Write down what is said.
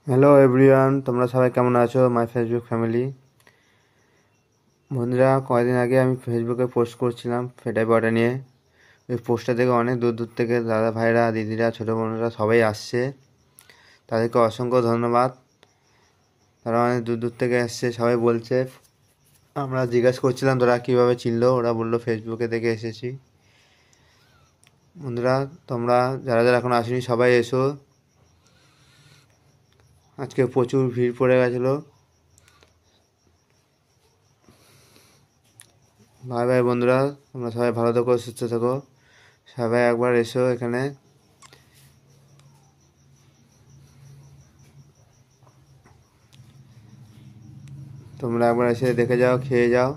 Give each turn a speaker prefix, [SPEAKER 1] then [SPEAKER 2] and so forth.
[SPEAKER 1] Hello everyone, তোমরা সবাই কেমন আছো? মাই ফেসবুক ফ্যামিলি বন্ধুরা, কয়েকদিন আগে আমি ফেসবুকে পোস্ট করছিলাম ফেটাই পড়া নিয়ে। ওই পোস্টটা থেকে অনেক দূর দূর থেকে দাদা ভাইরা, দিদিরা, ছোটো বোনেরা সবাই আসছে। তাদেরকে অসংখ্য ধন্যবাদ। তারা অনেক দূর দূর থেকে এসছে। সবাই বলছে, আমরা জিজ্ঞাসা করছিলাম তোরা কীভাবে চিনলো, ওরা বললো ফেসবুকে দেখে এসেছি। বন্ধুরা, তোমরা যারা যারা এখন আসেনি সবাই এসো। আজকে প্রচুর ভিড় পড়ে গেছিলো। বাই বাই বন্ধুরা, তোমরা সবাই ভালো থেকো, সুস্থ থেকো। সবাই একবার এসো এখানে। তোমরা একবার এসে দেখে যাও, খেয়ে যাও।